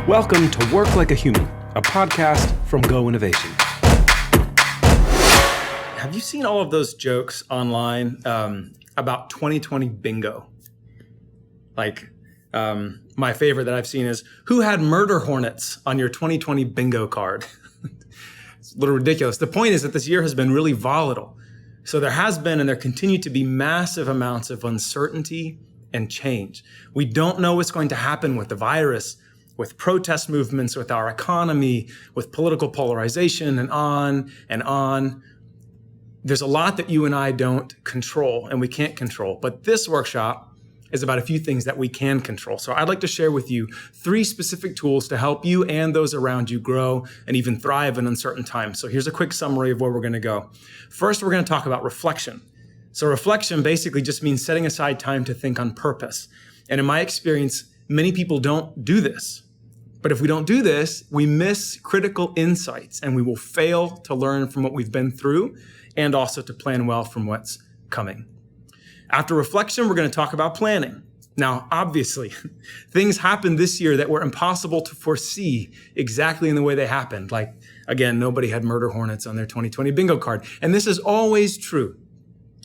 Welcome to Work Like a Human, a podcast from Go Innovation. Have you seen all of those jokes online about 2020 bingo? My favorite that I've seen is, who had murder hornets on your 2020 bingo card? It's a little ridiculous. The point is that this year has been really volatile. So there has been and there continue to be massive amounts of uncertainty and change. We don't know what's going to happen with the virus, with protest movements, with our economy, with political polarization, and on and on. There's a lot that you and I don't control and we can't control. But this workshop is about a few things that we can control. So I'd like to share with you 3 specific tools to help you and those around you grow and even thrive in uncertain times. So here's a quick summary of where we're going to go. First, we're going to talk about reflection. So reflection basically just means setting aside time to think on purpose. And in my experience, many people don't do this. But if we don't do this, we miss critical insights and we will fail to learn from what we've been through and also to plan well from what's coming. After reflection, we're going to talk about planning. Now, obviously, things happened this year that were impossible to foresee exactly in the way they happened. Like, again, nobody had murder hornets on their 2020 bingo card. And this is always true.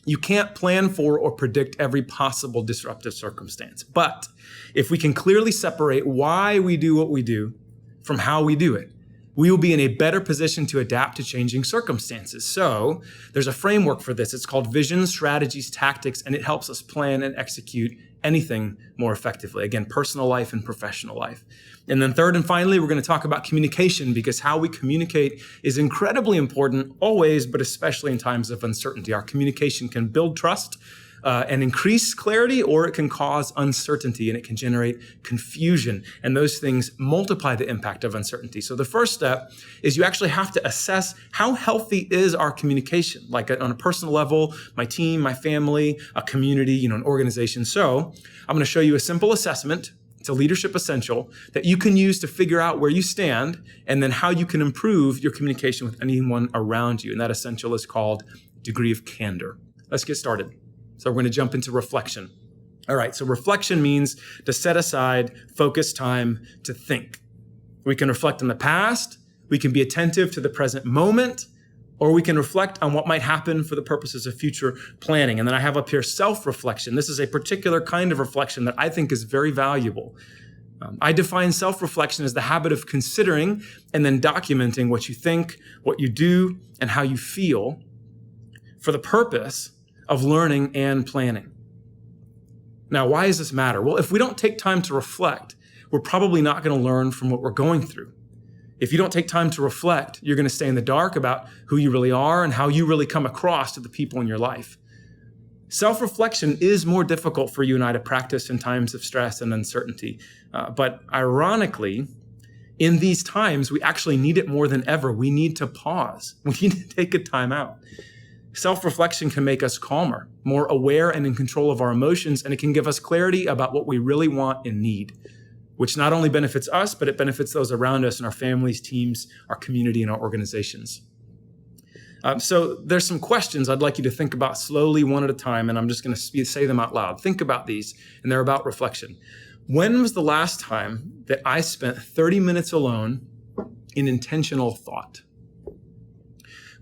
You can't plan for or predict every possible disruptive circumstance. But if we can clearly separate why we do what we do from how we do it, we will be in a better position to adapt to changing circumstances. So there's a framework for this. It's called vision, strategies, tactics, and it helps us plan and execute anything more effectively. Again, personal life and professional life. And then third and finally, we're going to talk about communication, because how we communicate is incredibly important always, but especially in times of uncertainty. Our communication can build trust and increase clarity, or it can cause uncertainty and it can generate confusion. And those things multiply the impact of uncertainty. So the first step is you actually have to assess how healthy is our communication, like on a personal level, my team, my family, a community, an organization. So I'm going to show you a simple assessment. It's a leadership essential that you can use to figure out where you stand and then how you can improve your communication with anyone around you. And that essential is called degree of candor. Let's get started. So we're going to jump into reflection. All right, so reflection means to set aside focused time to think. We can reflect on the past, we can be attentive to the present moment, or we can reflect on what might happen for the purposes of future planning. And then I have up here self-reflection. This is a particular kind of reflection that I think is very valuable. I define self-reflection as the habit of considering and then documenting what you think, what you do, and how you feel for the purpose of learning and planning. Now, why does this matter? Well, if we don't take time to reflect, we're probably not going to learn from what we're going through. If you don't take time to reflect, you're going to stay in the dark about who you really are and how you really come across to the people in your life. Self-reflection is more difficult for you and I to practice in times of stress and uncertainty. But ironically, in these times, we actually need it more than ever. We need to pause. We need to take a time out. Self-reflection can make us calmer, more aware and in control of our emotions, and it can give us clarity about what we really want and need, which not only benefits us, but it benefits those around us in our families, teams, our community, and our organizations. So there's some questions I'd like you to think about slowly, one at a time, and I'm just going to say them out loud. Think about these, and they're about reflection. When was the last time that I spent 30 minutes alone in intentional thought?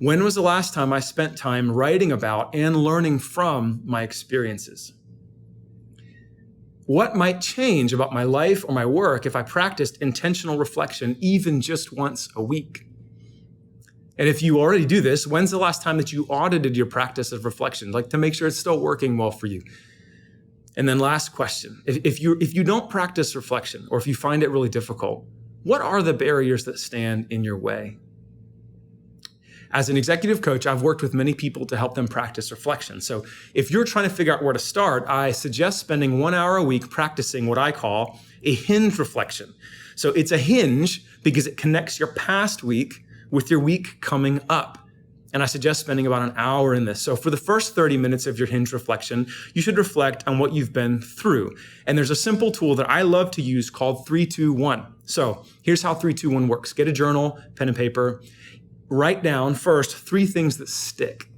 When was the last time I spent time writing about and learning from my experiences? What might change about my life or my work if I practiced intentional reflection even just once a week? And if you already do this, when's the last time that you audited your practice of reflection, like to make sure it's still working well for you? And then last question, if you don't practice reflection, or if you find it really difficult, what are the barriers that stand in your way? As an executive coach, I've worked with many people to help them practice reflection. So if you're trying to figure out where to start, I suggest spending 1 hour a week practicing what I call a hinge reflection. So it's a hinge because it connects your past week with your week coming up. And I suggest spending about an hour in this. So for the first 30 minutes of your hinge reflection, you should reflect on what you've been through. And there's a simple tool that I love to use called 3-2-1. So here's how 3-2-1 works. Get a journal, pen and paper. Write down first 3 things that stick.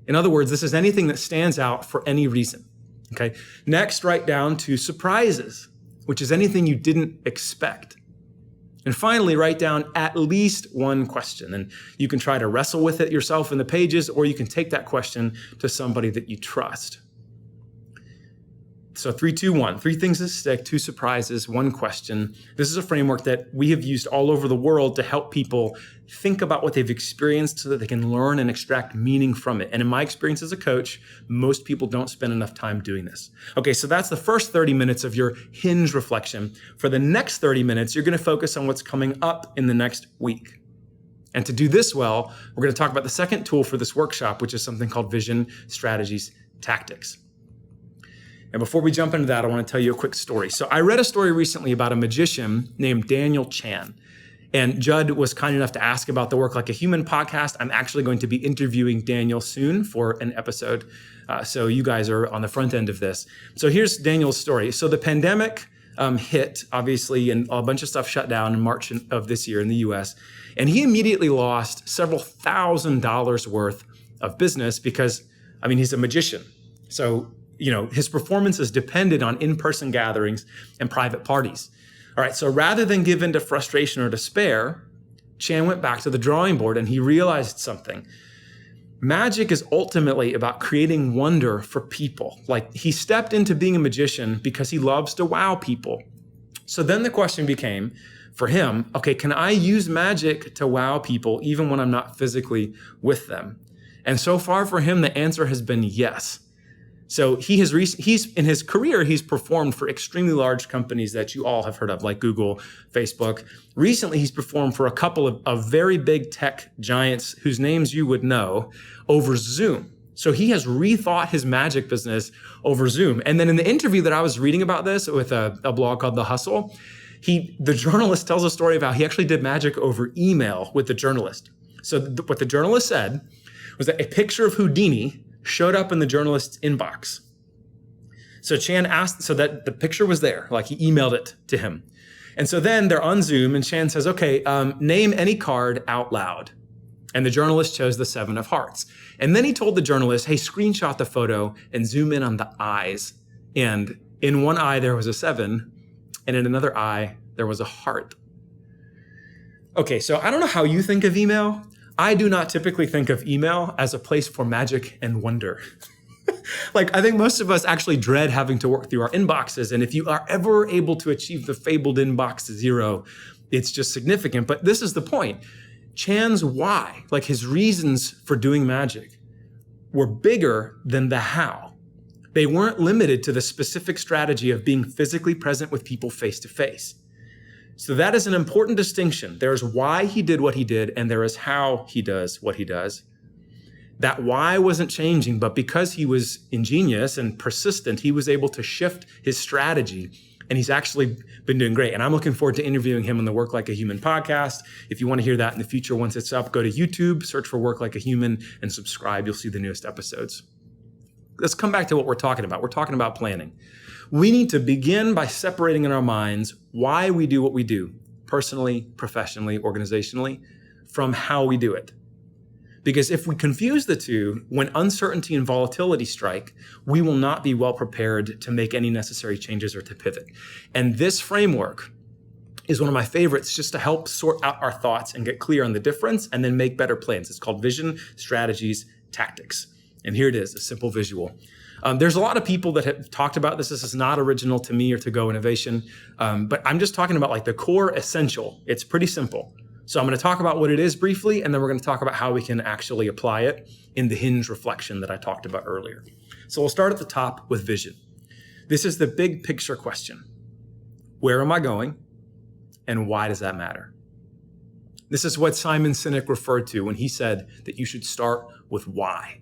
In other words, this is anything that stands out for any reason. Okay. Next, write down 2 surprises, which is anything you didn't expect. And finally, write down at least one question. And you can try to wrestle with it yourself in the pages, or you can take that question to somebody that you trust. So 3, 2, 1, 3 things that stick, 2 surprises, 1 question. This is a framework that we have used all over the world to help people think about what they've experienced so that they can learn and extract meaning from it. And in my experience as a coach, most people don't spend enough time doing this. Okay, so that's the first 30 minutes of your Hinge reflection. For the next 30 minutes, you're going to focus on what's coming up in the next week. And to do this well, we're going to talk about the second tool for this workshop, which is something called Vision, Strategies, Tactics. And before we jump into that, I want to tell you a quick story. So I read a story recently about a magician named Daniel Chan. And Judd was kind enough to ask about the Work Like a Human podcast. I'm actually going to be interviewing Daniel soon for an episode. So you guys are on the front end of this. So here's Daniel's story. So the pandemic hit, obviously, and a bunch of stuff shut down in March of this year in the US. And he immediately lost several $1,000s worth of business because, he's a magician. So his performances depended on in-person gatherings and private parties. All right, so rather than give in to frustration or despair, Chan went back to the drawing board and he realized something. Magic is ultimately about creating wonder for people. Like, he stepped into being a magician because he loves to wow people. So then the question became, for him, okay, can I use magic to wow people even when I'm not physically with them? And so far for him, the answer has been yes. So he's in his career, he's performed for extremely large companies that you all have heard of, like Google, Facebook. Recently, he's performed for a couple of very big tech giants whose names you would know over Zoom. So he has rethought his magic business over Zoom. And then in the interview that I was reading about this with a blog called The Hustle, the journalist tells a story about he actually did magic over email with the journalist. So what the journalist said was that a picture of Houdini showed up in the journalist's inbox. So Chan asked, so that the picture was there, like he emailed it to him. And so then they're on Zoom and Chan says, okay, name any card out loud. And the journalist chose the 7 of hearts. And then he told the journalist, hey, screenshot the photo and zoom in on the eyes. And in one eye, there was a 7. And in another eye, there was a heart. Okay, so I don't know how you think of email. I do not typically think of email as a place for magic and wonder. I think most of us actually dread having to work through our inboxes. And if you are ever able to achieve the fabled inbox 0, it's just significant. But this is the point. Chan's why, his reasons for doing magic, were bigger than the how. They weren't limited to the specific strategy of being physically present with people face to face. So that is an important distinction. There is why he did what he did, and there is how he does what he does. That why wasn't changing, but because he was ingenious and persistent, he was able to shift his strategy, and he's actually been doing great. And I'm looking forward to interviewing him on the Work Like a Human podcast. If you want to hear that in the future, once it's up, go to YouTube, search for Work Like a Human, and subscribe. You'll see the newest episodes. Let's come back to what we're talking about. We're talking about planning. We need to begin by separating in our minds why we do what we do, personally, professionally, organizationally, from how we do it. Because if we confuse the two, when uncertainty and volatility strike, we will not be well prepared to make any necessary changes or to pivot. And this framework is one of my favorites just to help sort out our thoughts and get clear on the difference and then make better plans. It's called Vision, Strategies, Tactics. And here it is, a simple visual. There's a lot of people that have talked about this. This is not original to me or to Go Innovation, but I'm just talking about the core essential. It's pretty simple. So I'm going to talk about what it is briefly, and then we're going to talk about how we can actually apply it in the Hinge reflection that I talked about earlier. So we'll start at the top with vision. This is the big picture question. Where am I going, and why does that matter? This is what Simon Sinek referred to when he said that you should start with why.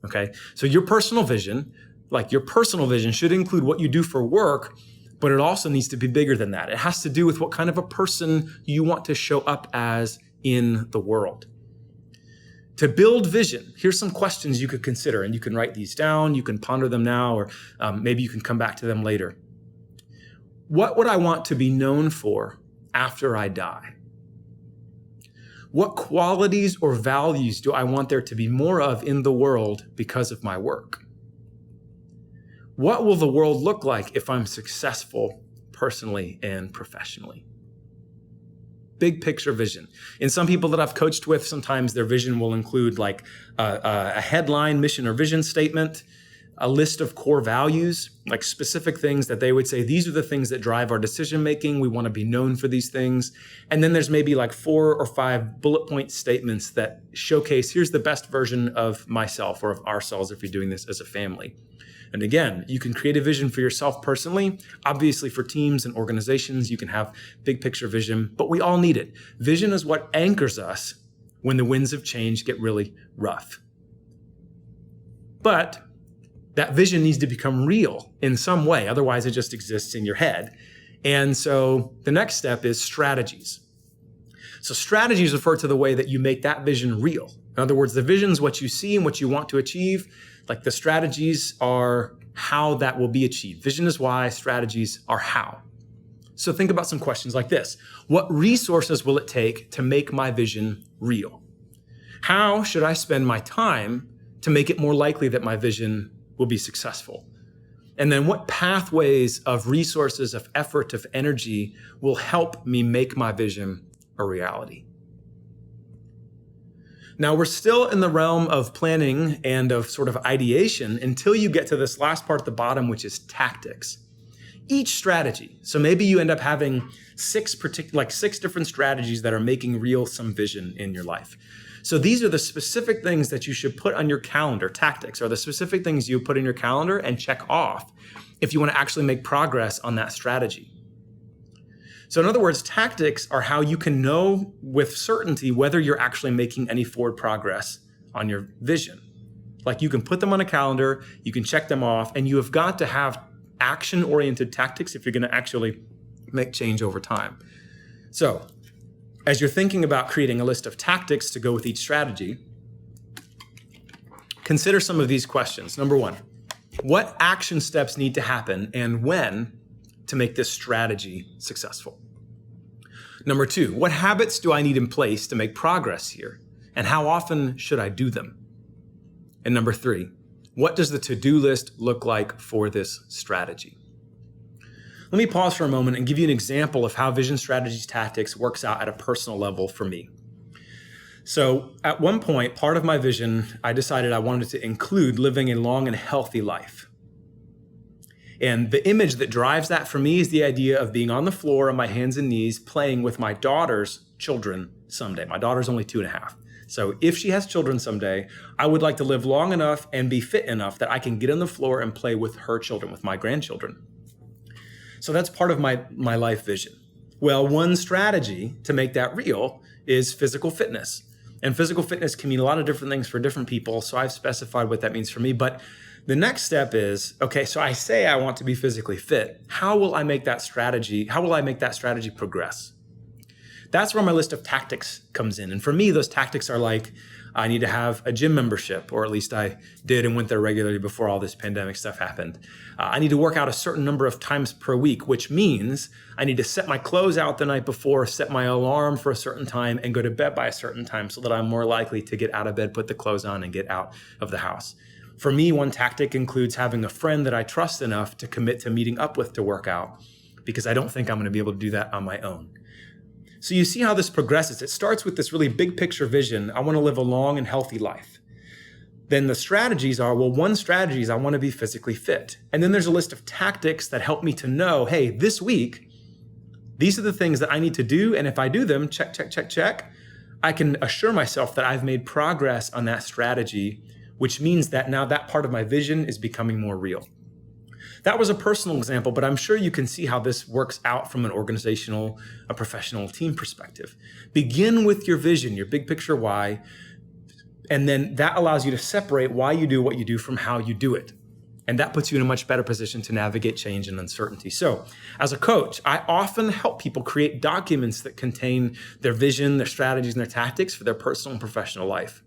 Okay, so your personal vision should include what you do for work, but it also needs to be bigger than that. It has to do with what kind of a person you want to show up as in the world. To build vision, here's some questions you could consider, and you can write these down, you can ponder them now, or maybe you can come back to them later. What would I want to be known for after I die? What qualities or values do I want there to be more of in the world because of my work? What will the world look like if I'm successful personally and professionally? big picture vision. In some people that I've coached with, sometimes their vision will include like a headline, mission or vision statement, a list of core values, like specific things that they would say, these are the things that drive our decision making. We want to be known for these things. And then there's maybe like 4 or 5 bullet point statements that showcase, here's the best version of myself or of ourselves if you're doing this as a family. And again, you can create a vision for yourself personally. Obviously, for teams and organizations, you can have big picture vision, but we all need it. Vision is what anchors us when the winds of change get really rough. But that vision needs to become real in some way. Otherwise, it just exists in your head. And so the next step is strategies. So strategies refer to the way that you make that vision real. In other words, the vision is what you see and what you want to achieve. Like the strategies are how that will be achieved. Vision is why, strategies are how. So think about some questions like this. What resources will it take to make my vision real? How should I spend my time to make it more likely that my vision will be successful? And then what pathways of resources, of effort, of energy will help me make my vision a reality? Now, we're still in the realm of planning and of sort of ideation until you get to this last part at the bottom, which is tactics. Each strategy, so maybe you end up having 6 different strategies that are making real some vision in your life. So these are the specific things that you should put on your calendar. Tactics are the specific things you put in your calendar and check off if you want to actually make progress on that strategy. So in other words, tactics are how you can know with certainty whether you're actually making any forward progress on your vision. Like you can put them on a calendar, you can check them off, and you have got to have action-oriented tactics if you're going to actually make change over time. So as you're thinking about creating a list of tactics to go with each strategy, consider some of these questions. Number 1, what action steps need to happen and when to make this strategy successful? Number 2, what habits do I need in place to make progress here? And how often should I do them? And number 3, what does the to-do list look like for this strategy? Let me pause for a moment and give you an example of how vision strategies tactics works out at a personal level for me. So at one point, part of my vision, I decided I wanted to include living a long and healthy life. And the image that drives that for me is the idea of being on the floor on my hands and knees, playing with my daughter's children someday. My daughter's only 2.5. So if she has children someday, I would like to live long enough and be fit enough that I can get on the floor and play with her children, with my grandchildren. So that's part of my life vision. Well, one strategy to make that real is physical fitness. And physical fitness can mean a lot of different things for different people. So I've specified what that means for me. But the next step is, okay, so I say I want to be physically fit. How will I make that strategy progress? That's where my list of tactics comes in. And for me, those tactics are like, I need to have a gym membership, or at least I did and went there regularly before all this pandemic stuff happened. I need to work out a certain number of times per week, which means I need to set my clothes out the night before, set my alarm for a certain time, and go to bed by a certain time so that I'm more likely to get out of bed, put the clothes on, and get out of the house. For me, one tactic includes having a friend that I trust enough to commit to meeting up with to work out, because I don't think I'm going to be able to do that on my own. So you see how this progresses. It starts with this really big picture vision. I want to live a long and healthy life. Then the strategies are, well, one strategy is I want to be physically fit. And then there's a list of tactics that help me to know, hey, this week, these are the things that I need to do. And if I do them, check, check, check, check, I can assure myself that I've made progress on that strategy, which means that now that part of my vision is becoming more real. That was a personal example, but I'm sure you can see how this works out from an organizational, a professional team perspective. Begin with your vision, your big picture why, and then that allows you to separate why you do what you do from how you do it. And that puts you in a much better position to navigate change and uncertainty. So as a coach, I often help people create documents that contain their vision, their strategies, and their tactics for their personal and professional life.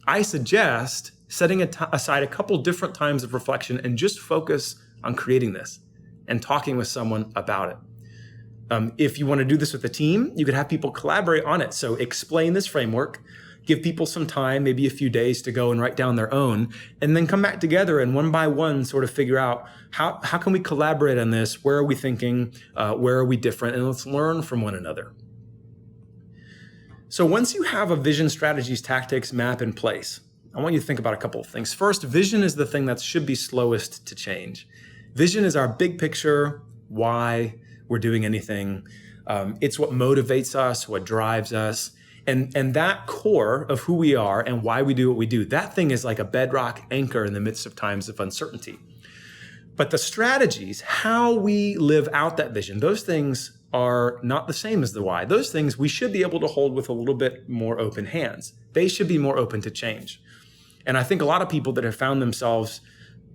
I suggest setting aside a couple different times of reflection and just focus on creating this and talking with someone about it. If you want to do this with a team, you could have people collaborate on it. So explain this framework, give people some time, maybe a few days to go and write down their own, and then come back together and one by one sort of figure out how can we collaborate on this? Where are we thinking? Where are we different? And let's learn from one another. So once you have a vision, strategies, tactics, map in place, I want you to think about a couple of things. First, vision is the thing that should be slowest to change. Vision is our big picture, why we're doing anything. It's what motivates us, what drives us. And that core of who we are and why we do what we do, that thing is like a bedrock anchor in the midst of times of uncertainty. But the strategies, how we live out that vision, those things are not the same as the why. Those things we should be able to hold with a little bit more open hands. They should be more open to change. And I think a lot of people that have found themselves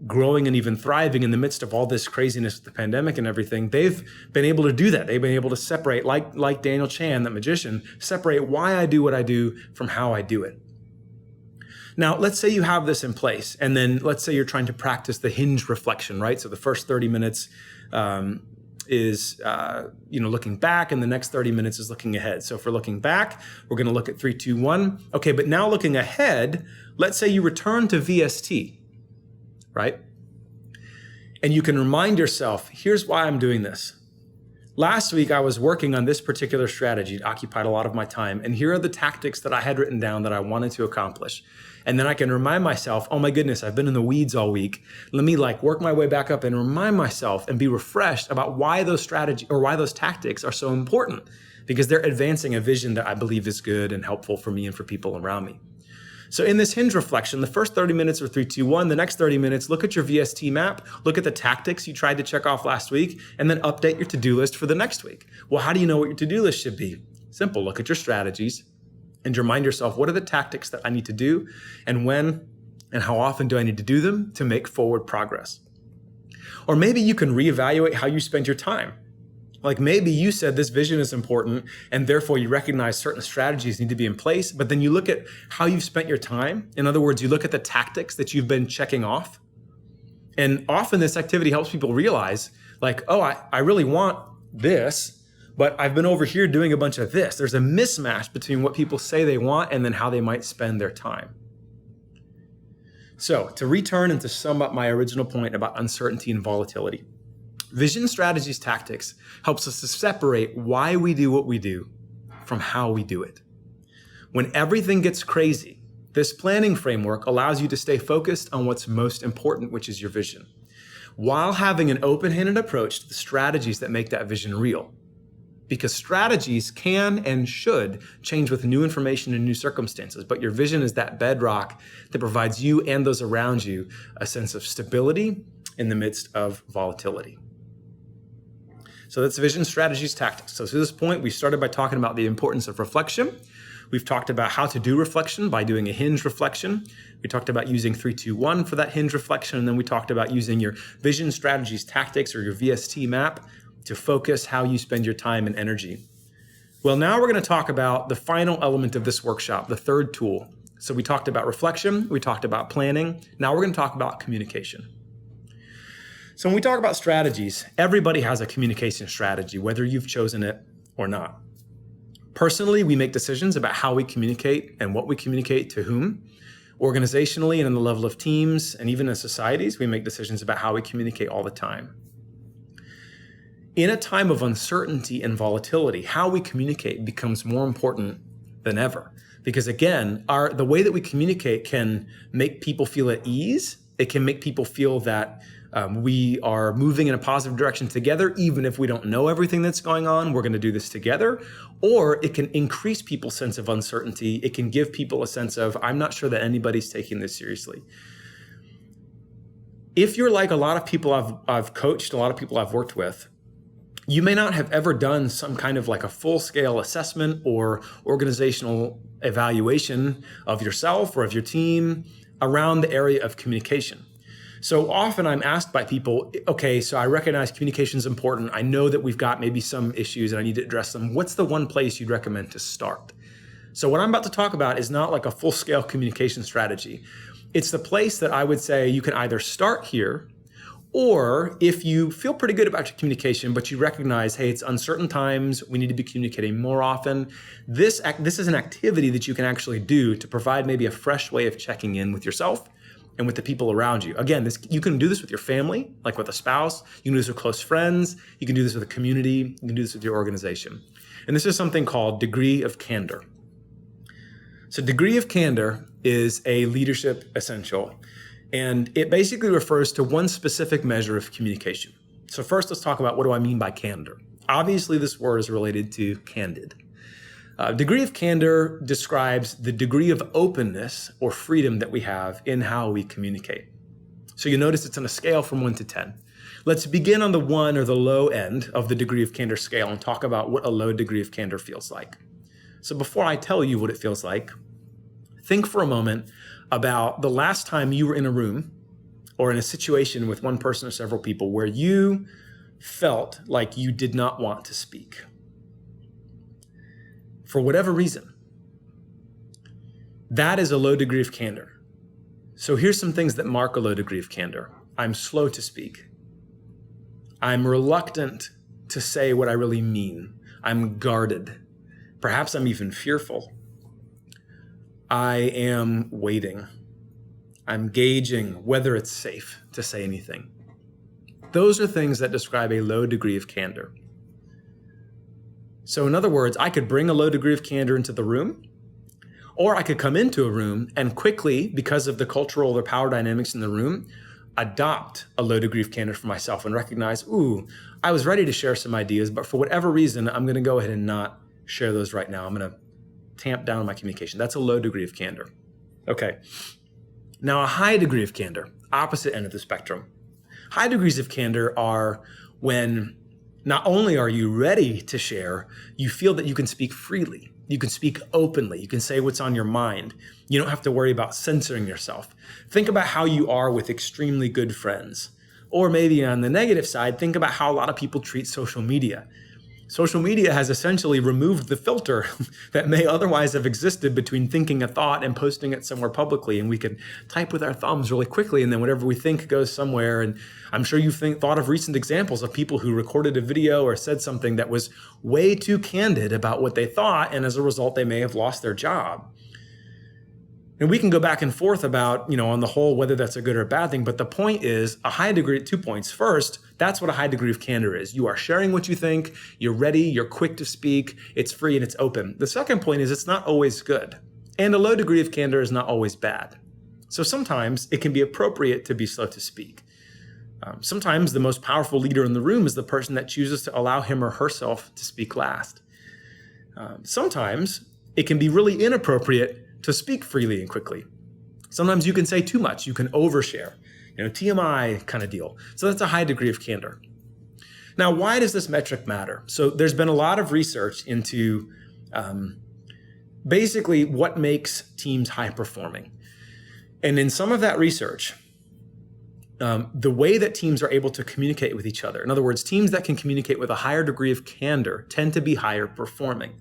growing and even thriving in the midst of all this craziness with the pandemic and everything, they've been able to do that. They've been able to separate, like Daniel Chan, that magician, separate why I do what I do from how I do it. Now, let's say you have this in place, and then let's say you're trying to practice the Hinge reflection, right? So the first 30 minutes is looking back, and the next 30 minutes is looking ahead. So if we're looking back, we're going to look at 3, 2, 1. Okay, but now looking ahead, let's say you return to VST, right? And you can remind yourself, here's why I'm doing this. Last week, I was working on this particular strategy. It occupied a lot of my time. And here are the tactics that I had written down that I wanted to accomplish. And then I can remind myself, oh my goodness, I've been in the weeds all week. Let me work my way back up and remind myself and be refreshed about why those strategies or why those tactics are so important, because they're advancing a vision that I believe is good and helpful for me and for people around me. So in this Hinge reflection, the first 30 minutes are 3, 2, 1. The next 30 minutes, look at your VST map, look at the tactics you tried to check off last week, and then update your to-do list for the next week. Well, how do you know what your to-do list should be? Simple. Look at your strategies and remind yourself, what are the tactics that I need to do, and when and how often do I need to do them to make forward progress? Or maybe you can reevaluate how you spend your time. Like maybe you said this vision is important and therefore you recognize certain strategies need to be in place, but then you look at how you've spent your time. In other words, you look at the tactics that you've been checking off. And often this activity helps people realize I really want this, but I've been over here doing a bunch of this. There's a mismatch between what people say they want and then how they might spend their time. So to return and to sum up my original point about uncertainty and volatility, vision, strategies, tactics helps us to separate why we do what we do from how we do it. When everything gets crazy, this planning framework allows you to stay focused on what's most important, which is your vision, while having an open-handed approach to the strategies that make that vision real. Because strategies can and should change with new information and new circumstances, but your vision is that bedrock that provides you and those around you a sense of stability in the midst of volatility. So that's vision, strategies, tactics. So to this point, we started by talking about the importance of reflection. We've talked about how to do reflection by doing a Hinge reflection. We talked about using 3, 2, 1 for that Hinge reflection. And then we talked about using your vision, strategies, tactics, or your VST map to focus how you spend your time and energy. Well, now we're going to talk about the final element of this workshop, the third tool. So we talked about reflection. We talked about planning. Now we're going to talk about communication. So when we talk about strategies, everybody has a communication strategy, whether you've chosen it or not. Personally, we make decisions about how we communicate and what we communicate to whom. Organizationally and in the level of teams and even as societies, we make decisions about how we communicate all the time. In a time of uncertainty and volatility, how we communicate becomes more important than ever. Because again, the way that we communicate can make people feel at ease. It can make people feel that we are moving in a positive direction together, even if we don't know everything that's going on. We're going to do this together. Or it can increase people's sense of uncertainty. It can give people a sense of, I'm not sure that anybody's taking this seriously. If you're like a lot of people I've coached, a lot of people I've worked with, you may not have ever done some kind of like a full-scale assessment or organizational evaluation of yourself or of your team around the area of communication. So often I'm asked by people, okay, so I recognize communication is important. I know that we've got maybe some issues and I need to address them. What's the one place you'd recommend to start? So what I'm about to talk about is not like a full-scale communication strategy. It's the place that I would say you can either start here, or if you feel pretty good about your communication, but you recognize, hey, it's uncertain times, we need to be communicating more often. This is an activity that you can actually do to provide maybe a fresh way of checking in with yourself and with the people around you. Again, you can do this with your family, like with a spouse. You can do this with close friends. You can do this with a community. You can do this with your organization. And this is something called degree of candor. So degree of candor is a leadership essential, and it basically refers to one specific measure of communication. So first, let's talk about what do I mean by candor. Obviously, this word is related to candid. Degree of candor describes the degree of openness or freedom that we have in how we communicate. So you notice it's on a scale from 1 to 10. Let's begin on the 1 or the low end of the degree of candor scale and talk about what a low degree of candor feels like. So before I tell you what it feels like, think for a moment about the last time you were in a room or in a situation with one person or several people where you felt like you did not want to speak. For whatever reason, that is a low degree of candor. So here's some things that mark a low degree of candor. I'm slow to speak. I'm reluctant to say what I really mean. I'm guarded. Perhaps I'm even fearful. I am waiting. I'm gauging whether it's safe to say anything. Those are things that describe a low degree of candor. So in other words, I could bring a low degree of candor into the room, or I could come into a room and quickly, because of the cultural or power dynamics in the room, adopt a low degree of candor for myself and recognize, I was ready to share some ideas, but for whatever reason, I'm going to go ahead and not share those right now. I'm going to tamp down my communication. That's a low degree of candor. Okay. Now, a high degree of candor, opposite end of the spectrum. High degrees of candor are when not only are you ready to share, you feel that you can speak freely. You can speak openly. You can say what's on your mind. You don't have to worry about censoring yourself. Think about how you are with extremely good friends. Or maybe on the negative side, think about how a lot of people treat social media. Social media has essentially removed the filter that may otherwise have existed between thinking a thought and posting it somewhere publicly. And we can type with our thumbs really quickly, and then whatever we think goes somewhere. And I'm sure you've thought of recent examples of people who recorded a video or said something that was way too candid about what they thought, and as a result, they may have lost their job. And we can go back and forth about, on the whole, whether that's a good or a bad thing. But the point is a high degree, 2 points. First, that's what a high degree of candor is. You are sharing what you think. You're ready. You're quick to speak. It's free and it's open. The second point is it's not always good. And a low degree of candor is not always bad. So sometimes it can be appropriate to be slow to speak. Sometimes the most powerful leader in the room is the person that chooses to allow him or herself to speak last. Sometimes it can be really inappropriate to speak freely and quickly. Sometimes you can say too much. You can overshare, TMI kind of deal. So that's a high degree of candor. Now, why does this metric matter? So there's been a lot of research into basically what makes teams high performing. And in some of that research, the way that teams are able to communicate with each other, in other words, teams that can communicate with a higher degree of candor tend to be higher performing.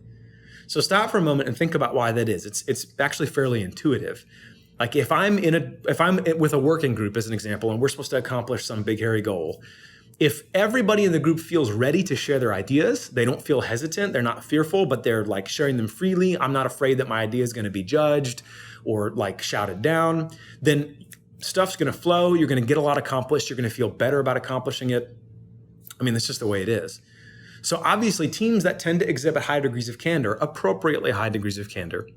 So stop for a moment and think about why that is. It's actually fairly intuitive. Like if I'm with a working group as an example, and we're supposed to accomplish some big hairy goal, if everybody in the group feels ready to share their ideas, they don't feel hesitant, they're not fearful, but they're like sharing them freely. I'm not afraid that my idea is going to be judged or like shouted down. Then stuff's going to flow. You're going to get a lot accomplished. You're going to feel better about accomplishing it. I mean, that's just the way it is. So obviously teams that tend to exhibit high degrees of candor, appropriately high degrees of candor,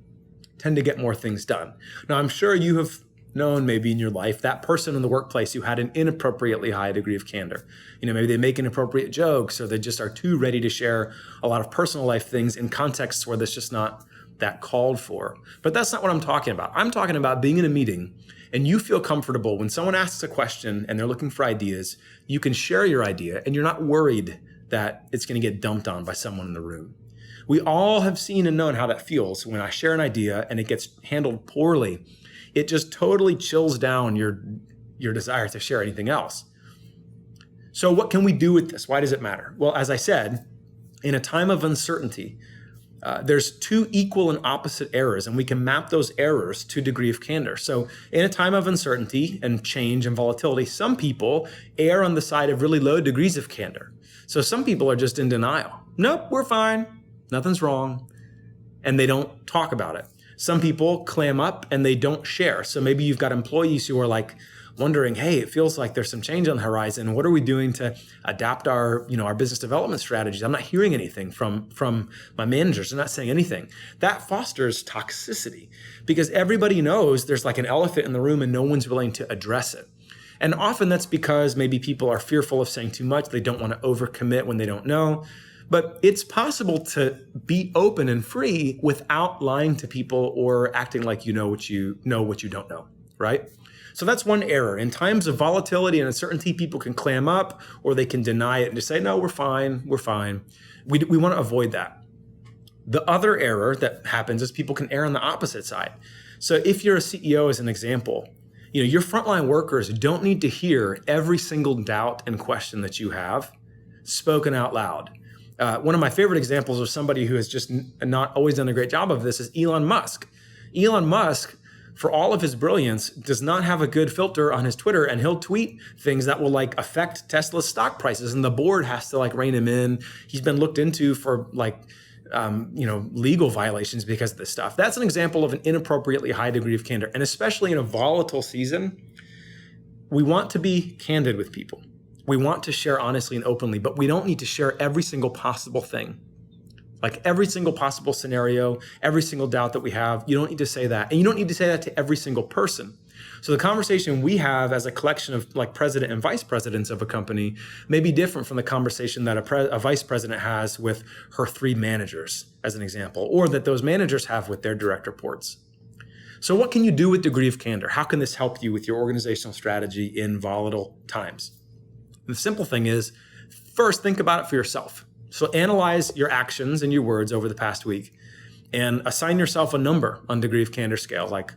tend to get more things done. Now, I'm sure you have known maybe in your life that person in the workplace who had an inappropriately high degree of candor. Maybe they make inappropriate jokes or they just are too ready to share a lot of personal life things in contexts where that's just not that called for. But that's not what I'm talking about. I'm talking about being in a meeting and you feel comfortable when someone asks a question and they're looking for ideas, you can share your idea and you're not worried that it's going to get dumped on by someone in the room. We all have seen and known how that feels when I share an idea and it gets handled poorly. It just totally chills down your desire to share anything else. So what can we do with this? Why does it matter? Well, as I said, in a time of uncertainty, there's two equal and opposite errors, and we can map those errors to degree of candor. So in a time of uncertainty and change and volatility, some people err on the side of really low degrees of candor. So some people are just in denial. Nope, we're fine. Nothing's wrong. And they don't talk about it. Some people clam up and they don't share. So maybe you've got employees who are like, wondering, hey, it feels like there's some change on the horizon. What are we doing to adapt our business development strategies? I'm not hearing anything from my managers. They're not saying anything. That fosters toxicity because everybody knows there's like an elephant in the room and no one's willing to address it. And often that's because maybe people are fearful of saying too much. They don't want to overcommit when they don't know. But it's possible to be open and free without lying to people or acting like you know what you don't know, right? So that's one error. In times of volatility and uncertainty, people can clam up or they can deny it and just say, no, we're fine, we're fine. We want to avoid that. The other error that happens is people can err on the opposite side. So if you're a CEO, as an example, your frontline workers don't need to hear every single doubt and question that you have spoken out loud. One of my favorite examples of somebody who has just not always done a great job of this is Elon Musk. Elon Musk, for all of his brilliance, does not have a good filter on his Twitter, and he'll tweet things that will affect Tesla's stock prices, and the board has to rein him in. He's been looked into for legal violations because of this stuff. That's an example of an inappropriately high degree of candor. And especially in a volatile season, we want to be candid with people. We want to share honestly and openly, but we don't need to share every single possible thing. Like every single possible scenario, every single doubt that we have, you don't need to say that. And you don't need to say that to every single person. So the conversation we have as a collection of president and vice presidents of a company may be different from the conversation that a vice president has with her 3 managers, as an example, or that those managers have with their direct reports. So what can you do with degree of candor? How can this help you with your organizational strategy in volatile times? The simple thing is, first, think about it for yourself. So analyze your actions and your words over the past week and assign yourself a number on degree of candor scale, like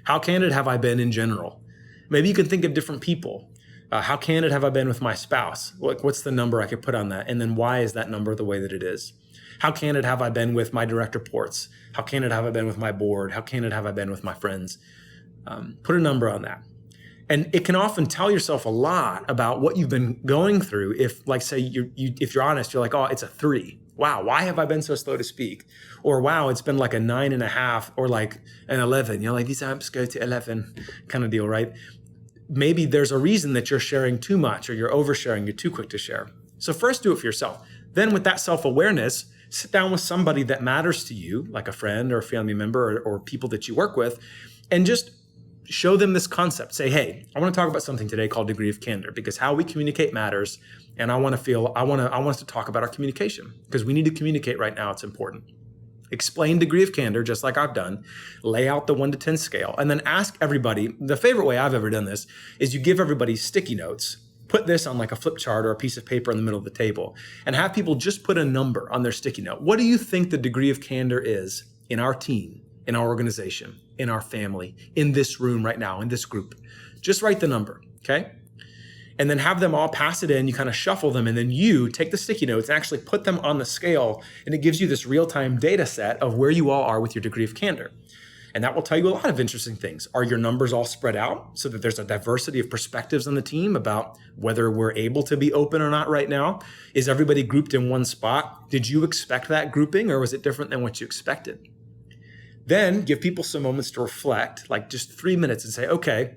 how candid have I been in general? Maybe you can think of different people. How candid have I been with my spouse? What's the number I could put on that? And then why is that number the way that it is? How candid have I been with my direct reports? How candid have I been with my board? How candid have I been with my friends? Put a number on that. And it can often tell yourself a lot about what you've been going through. If, say, if you're honest, you're like, oh, it's a 3. Wow, why have I been so slow to speak? Or wow, it's been like a 9.5 or like an 11. These apps go to 11 kind of deal, right? Maybe there's a reason that you're sharing too much or you're oversharing, you're too quick to share. So first do it for yourself. Then with that self-awareness, sit down with somebody that matters to you, like a friend or a family member or people that you work with, and just show them this concept. Say, hey, I want to talk about something today called degree of candor, because how we communicate matters. And I want us to talk about our communication because we need to communicate right now. It's important. Explain degree of candor, just like I've done. Lay out the 1 to 10 scale, and then ask everybody. The favorite way I've ever done this is you give everybody sticky notes. Put this on a flip chart or a piece of paper in the middle of the table and have people just put a number on their sticky note. What do you think the degree of candor is in our team, in our organization, in our family, in this room right now, in this group? Just write the number, okay? And then have them all pass it in. You kind of shuffle them, and then you take the sticky notes and actually put them on the scale, and it gives you this real-time data set of where you all are with your degree of candor. And that will tell you a lot of interesting things. Are your numbers all spread out so that there's a diversity of perspectives on the team about whether we're able to be open or not right now? Is everybody grouped in one spot? Did you expect that grouping, or was it different than what you expected? Then give people some moments to reflect, like just 3 minutes, and say, okay,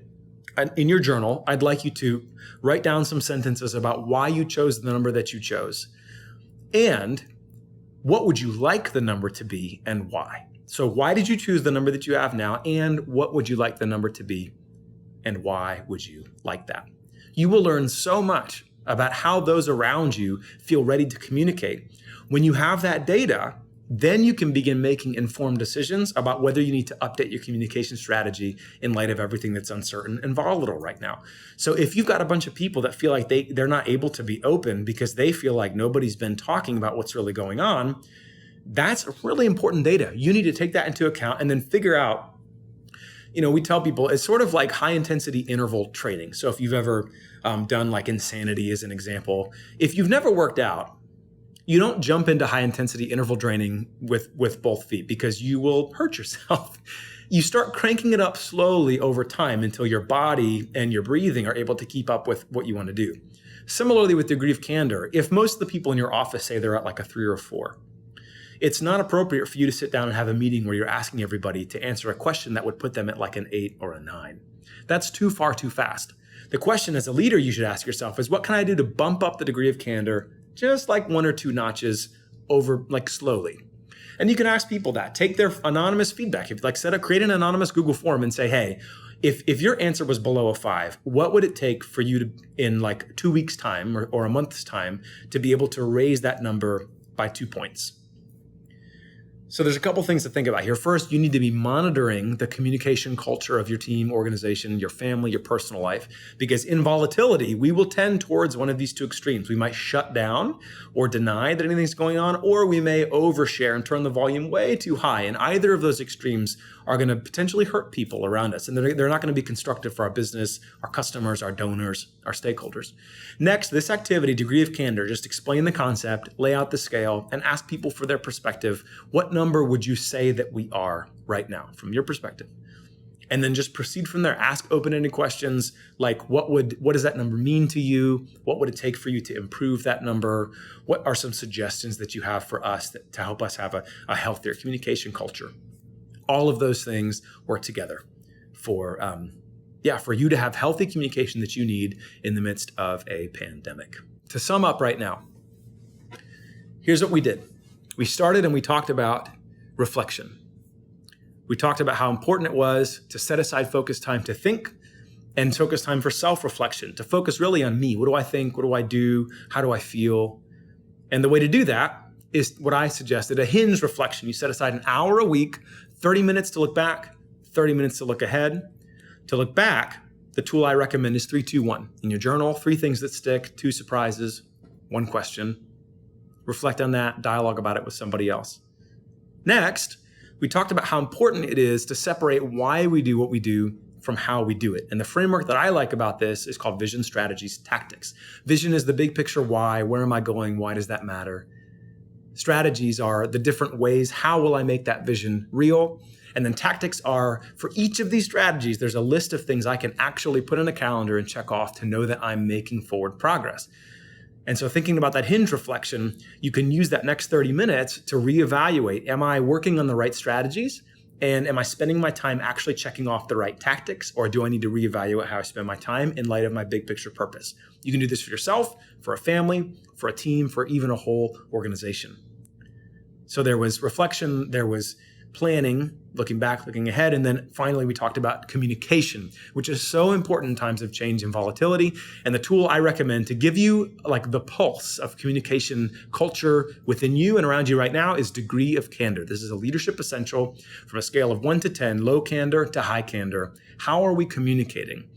in your journal, I'd like you to write down some sentences about why you chose the number that you chose. And what would you like the number to be and why? So why did you choose the number that you have now? And what would you like the number to be? And why would you like that? You will learn so much about how those around you feel ready to communicate. When you have that data, then you can begin making informed decisions about whether you need to update your communication strategy in light of everything that's uncertain and volatile right now. So if you've got a bunch of people that feel like they're not able to be open because they feel like nobody's been talking about what's really going on, that's really important data. You need to take that into account and then figure out, we tell people it's sort of like high intensity interval training. So if you've ever done Insanity as an example, if you've never worked out, you don't jump into high intensity interval training with both feet because you will hurt yourself. You start cranking it up slowly over time until your body and your breathing are able to keep up with what you want to do. Similarly with degree of candor, if most of the people in your office say they're at a 3 or 4, It's not appropriate for you to sit down and have a meeting where you're asking everybody to answer a question that would put them at like an 8 or a 9. That's too far too fast. The question as a leader you should ask yourself is, what can I do to bump up the degree of candor just like 1 or 2 notches over, like slowly? And you can ask people that. Take their anonymous feedback. If create an anonymous Google form and say, hey, if your answer was below a 5, what would it take for you to, in like 2 weeks' time or a month's time, to be able to raise that number by 2 points? So there's a couple things to think about here. First, you need to be monitoring the communication culture of your team, organization, your family, your personal life, because in volatility, we will tend towards one of these 2 extremes. We might shut down or deny that anything's going on, or we may overshare and turn the volume way too high. And either of those extremes are going to potentially hurt people around us. And they're not going to be constructive for our business, our customers, our donors, our stakeholders. Next, this activity, degree of candor, just explain the concept, lay out the scale, and ask people for their perspective. What number would you say that we are right now from your perspective? And then just proceed from there. Ask open-ended questions like, what does that number mean to you? What would it take for you to improve that number? What are some suggestions that you have for us to help us have a healthier communication culture? All of those things work together for you to have healthy communication that you need in the midst of a pandemic. To sum up right now, here's what we did. We started and we talked about reflection. We talked about how important it was to set aside focus time to think and focus time for self-reflection, to focus really on me. What do I think? What do I do? How do I feel? And the way to do that is what I suggested, a Hinge reflection. You set aside an hour a week, 30 minutes to look back, 30 minutes to look ahead. To look back, the tool I recommend is 3-2-1. In your journal, 3 things that stick, 2 surprises, 1 question. Reflect on that, dialogue about it with somebody else. Next, we talked about how important it is to separate why we do what we do from how we do it. And the framework that I like about this is called vision, strategies, tactics. Vision is the big picture why, where am I going, why does that matter? Strategies are the different ways, how will I make that vision real? And then tactics are, for each of these strategies, there's a list of things I can actually put in a calendar and check off to know that I'm making forward progress. And so thinking about that Hinge reflection, you can use that next 30 minutes to reevaluate, am I working on the right strategies? And am I spending my time actually checking off the right tactics, or do I need to reevaluate how I spend my time in light of my big picture purpose? You can do this for yourself, for a family, for a team, for even a whole organization. So there was reflection, there was planning, looking back, looking ahead, and then finally we talked about communication, which is so important in times of change and volatility. And the tool I recommend to give you like the pulse of communication culture within you and around you right now is degree of candor. This is a leadership essential from a scale of 1 to 10, low candor to high candor. How are we communicating?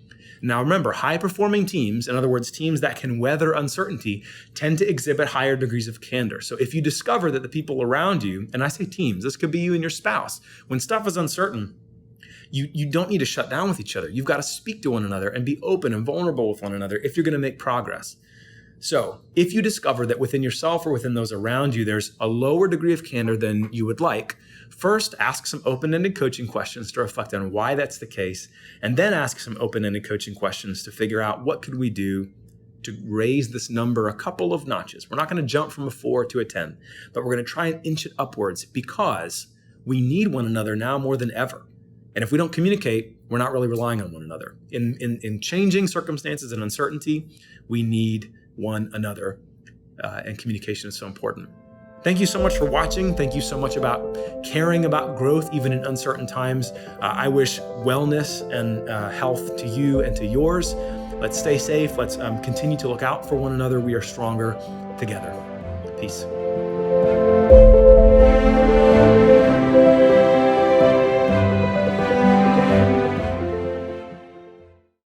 Now remember, high-performing teams, in other words, teams that can weather uncertainty, tend to exhibit higher degrees of candor. So if you discover that the people around you, and I say teams, this could be you and your spouse, when stuff is uncertain, you don't need to shut down with each other. You've got to speak to one another and be open and vulnerable with one another if you're going to make progress. So if you discover that within yourself or within those around you, there's a lower degree of candor than you would like, first ask some open-ended coaching questions to reflect on why that's the case, and then ask some open-ended coaching questions to figure out what could we do to raise this number a couple of notches. We're not going to jump from a 4 to a 10, but we're going to try and inch it upwards because we need one another now more than ever. And if we don't communicate, we're not really relying on one another. In changing circumstances and uncertainty, we need one another, and communication is so important. Thank you so much for watching. Thank you so much about caring about growth, even in uncertain times. I wish wellness and health to you and to yours. Let's stay safe. Let's continue to look out for one another. We are stronger together. Peace.